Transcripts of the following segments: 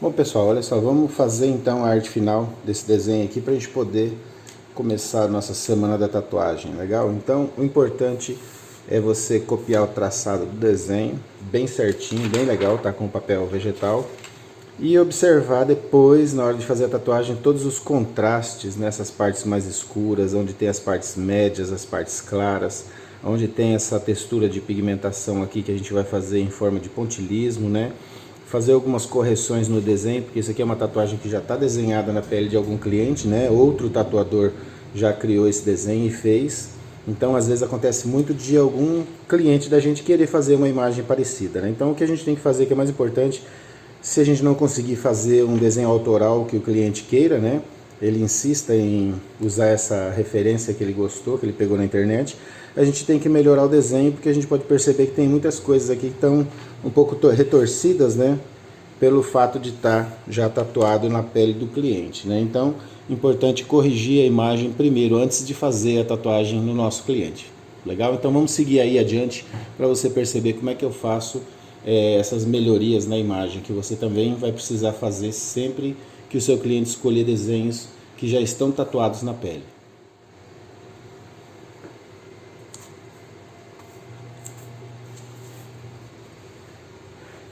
Bom pessoal, olha só, vamos fazer então a arte final desse desenho aqui para a gente poder começar a nossa semana da tatuagem, legal? Então o importante é você copiar o traçado do desenho bem certinho, bem legal, tá com papel vegetal, e observar depois, na hora de fazer a tatuagem, todos os contrastes nessas partes mais escuras, onde tem as partes médias, as partes claras, onde tem essa textura de pigmentação aqui que a gente vai fazer em forma de pontilhismo, né? Fazer algumas correções no desenho, porque isso aqui é uma tatuagem que já está desenhada na pele de algum cliente, né? Outro tatuador já criou esse desenho e fez. Então, às vezes acontece muito de algum cliente da gente querer fazer uma imagem parecida, né? Então, o que a gente tem que fazer, que é mais importante, se a gente não conseguir fazer um desenho autoral que o cliente queira, né? Ele insista em usar essa referência que ele gostou, que ele pegou na internet, a gente tem que melhorar o desenho, porque a gente pode perceber que tem muitas coisas aqui que estão um pouco retorcidas, né? Pelo fato de estar já tatuado na pele do cliente, né? Então, importante corrigir a imagem primeiro, antes de fazer a tatuagem no nosso cliente. Legal? Então vamos seguir aí adiante para você perceber como é que eu faço essas melhorias na imagem, que você também vai precisar fazer sempre que o seu cliente escolher desenhos que já estão tatuados na pele.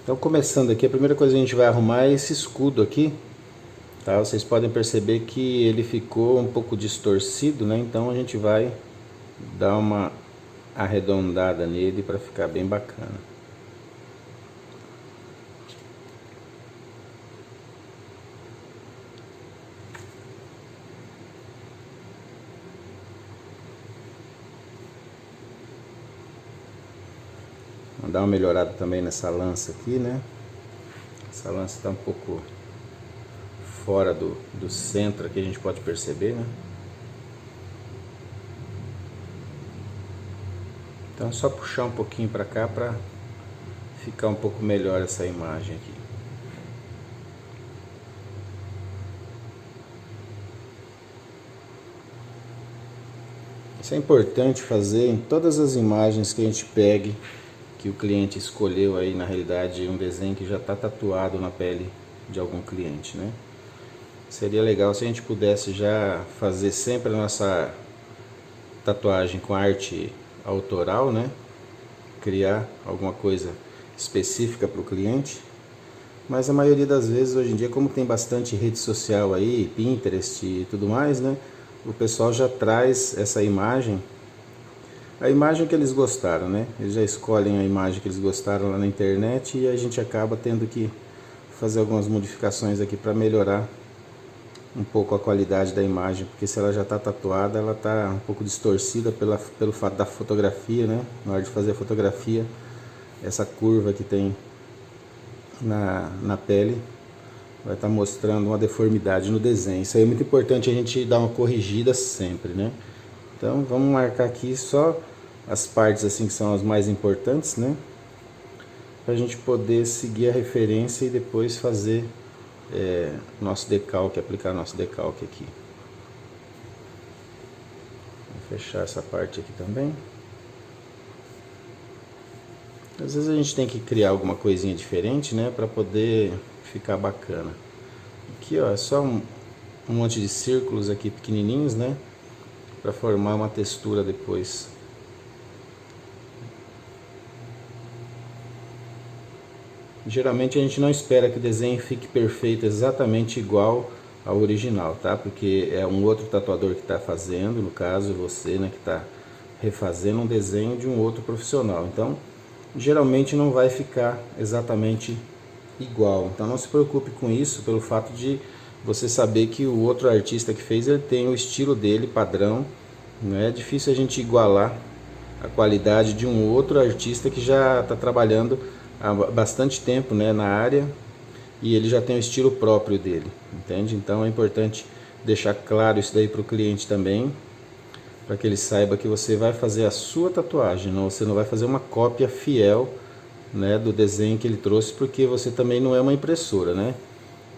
Então, começando aqui, a primeira coisa que a gente vai arrumar é esse escudo aqui, tá? Vocês podem perceber que ele ficou um pouco distorcido, né? Então a gente vai dar uma arredondada nele para ficar bem bacana. Vou dar uma melhorada também nessa lança aqui, né? Essa lança está um pouco fora do centro aqui, a gente pode perceber, né? Então é só puxar um pouquinho para cá para ficar um pouco melhor essa imagem aqui. Isso é importante fazer em todas as imagens que a gente pegue, que o cliente escolheu aí, na realidade, um desenho que já está tatuado na pele de algum cliente, né? Seria legal se a gente pudesse já fazer sempre a nossa tatuagem com arte autoral, né? Criar alguma coisa específica para o cliente. Mas a maioria das vezes, hoje em dia, como tem bastante rede social aí, Pinterest e tudo mais, né? O pessoal já traz essa imagem, a imagem que eles gostaram, né? Eles já escolhem a imagem que eles gostaram lá na internet e a gente acaba tendo que fazer algumas modificações aqui para melhorar um pouco a qualidade da imagem, porque se ela já está tatuada, ela está um pouco distorcida pelo fato da fotografia, né? Na hora de fazer a fotografia, essa curva que tem na pele vai estar mostrando uma deformidade no desenho. Isso aí é muito importante a gente dar uma corrigida sempre, né? Então vamos marcar aqui só as partes assim que são as mais importantes, né? Para a gente poder seguir a referência e depois fazer nosso decalque, aplicar nosso decalque aqui. Vou fechar essa parte aqui também. Às vezes a gente tem que criar alguma coisinha diferente, né, para poder ficar bacana. Aqui, ó, é só um monte de círculos aqui pequenininhos, né, para formar uma textura depois. Geralmente a gente não espera que o desenho fique perfeito, exatamente igual ao original, tá? Porque é um outro tatuador que está fazendo, no caso você, né, que está refazendo um desenho de um outro profissional. Então, geralmente não vai ficar exatamente igual. Então não se preocupe com isso, pelo fato de você saber que o outro artista que fez, ele tem o estilo dele, padrão. Não é difícil a gente igualar a qualidade de um outro artista que já está trabalhando há bastante tempo, né, na área, e ele já tem o estilo próprio dele, entende? Então é importante deixar claro isso daí para o cliente também, para que ele saiba que você vai fazer a sua tatuagem, não, você não vai fazer uma cópia fiel, né, do desenho que ele trouxe, porque você também não é uma impressora, né?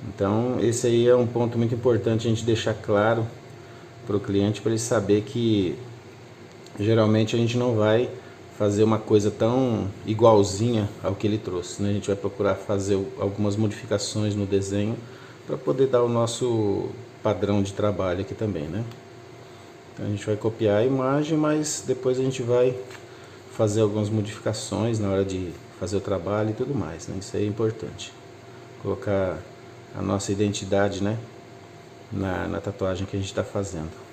Então esse aí é um ponto muito importante a gente deixar claro para o cliente, para ele saber que geralmente a gente não vai fazer uma coisa tão igualzinha ao que ele trouxe, né? A gente vai procurar fazer algumas modificações no desenho para poder dar o nosso padrão de trabalho aqui também, né? Então a gente vai copiar a imagem, mas depois a gente vai fazer algumas modificações na hora de fazer o trabalho e tudo mais, né? Isso aí é importante. Colocar a nossa identidade, né, na tatuagem que a gente está fazendo.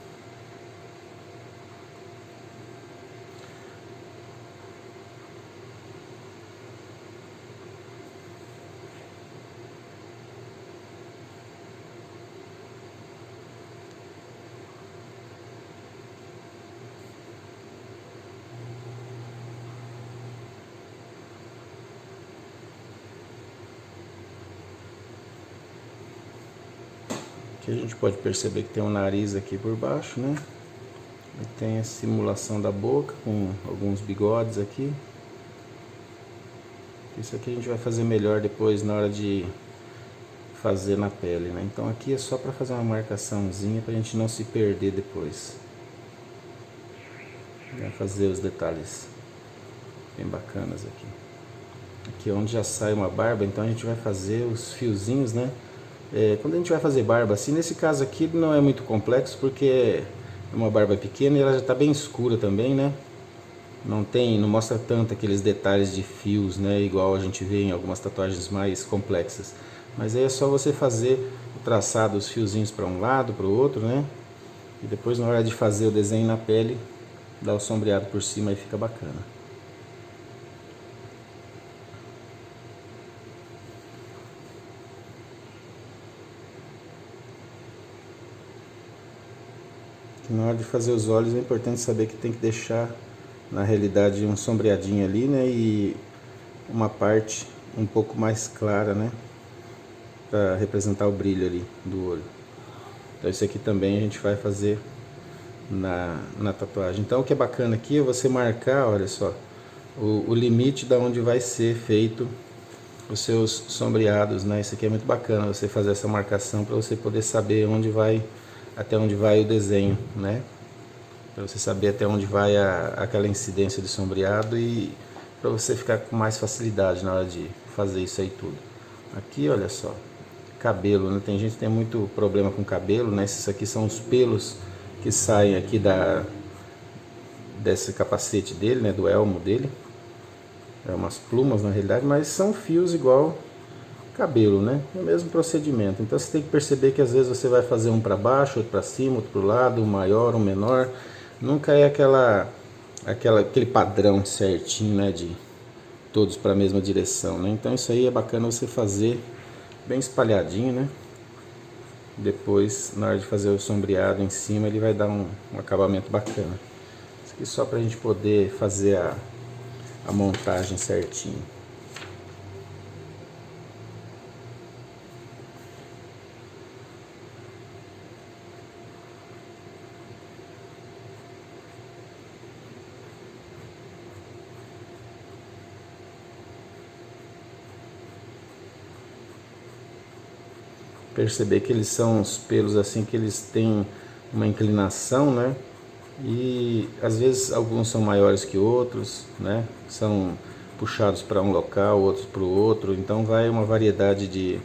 Aqui a gente pode perceber que tem um nariz aqui por baixo, né? E tem a simulação da boca com alguns bigodes aqui. Isso aqui a gente vai fazer melhor depois na hora de fazer na pele, né? Então aqui é só para fazer uma marcaçãozinha para a gente não se perder depois. Vai fazer os detalhes bem bacanas aqui. Aqui onde já sai uma barba, então a gente vai fazer os fiozinhos, né? Quando a gente vai fazer barba assim, nesse caso aqui não é muito complexo porque é uma barba pequena e ela já está bem escura também, né? Não mostra tanto aqueles detalhes de fios, né? Igual a gente vê em algumas tatuagens mais complexas. Mas aí é só você fazer o traçado, os fiozinhos para um lado, para o outro, né? E depois na hora de fazer o desenho na pele, dá o sombreado por cima e fica bacana. Na hora de fazer os olhos é importante saber que tem que deixar, na realidade, um sombreadinho ali, né? E uma parte um pouco mais clara, né? Para representar o brilho ali do olho. Então isso aqui também a gente vai fazer na tatuagem. Então o que é bacana aqui é você marcar, olha só, o limite da onde vai ser feito os seus sombreados, né? Isso aqui é muito bacana, você fazer essa marcação para você poder saber onde vai, até onde vai o desenho, né? Para você saber até onde vai aquela incidência de sombreado e para você ficar com mais facilidade na hora de fazer isso aí tudo. Aqui, olha só, cabelo, né? Tem gente que tem muito problema com cabelo, né? Esses aqui são os pelos que saem aqui desse capacete dele, né? Do elmo dele. É umas plumas na realidade, mas são fios igual cabelo, né? É o mesmo procedimento. Então você tem que perceber que às vezes você vai fazer um para baixo, outro para cima, outro para o lado, um maior, um menor. Nunca é aquele padrão certinho, né? De todos para a mesma direção, né? Então isso aí é bacana você fazer bem espalhadinho, né? Depois, na hora de fazer o sombreado em cima, ele vai dar um acabamento bacana. Isso aqui só para a gente poder fazer a montagem certinho. Perceber que eles são os pelos assim que eles têm uma inclinação, né? E às vezes alguns são maiores que outros, né? São puxados para um local, outros para o outro, então vai uma variedade de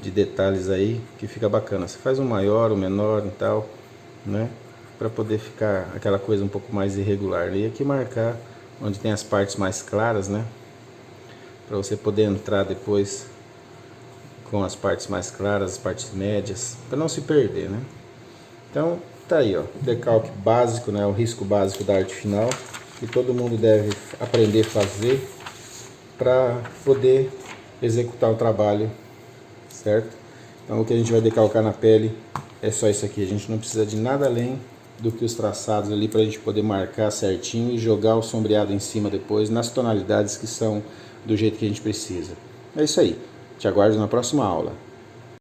detalhes aí que fica bacana. Você faz um maior, um menor e tal, né? Para poder ficar aquela coisa um pouco mais irregular. E aqui marcar onde tem as partes mais claras, né? Para você poder entrar depois com as partes mais claras, as partes médias, para não se perder, né? Então, tá aí, ó, o decalque básico, né, o risco básico da arte final, que todo mundo deve aprender a fazer para poder executar o trabalho, certo? Então, o que a gente vai decalcar na pele é só isso aqui, a gente não precisa de nada além do que os traçados ali para a gente poder marcar certinho e jogar o sombreado em cima depois, nas tonalidades que são do jeito que a gente precisa. É isso aí. Te aguardo na próxima aula.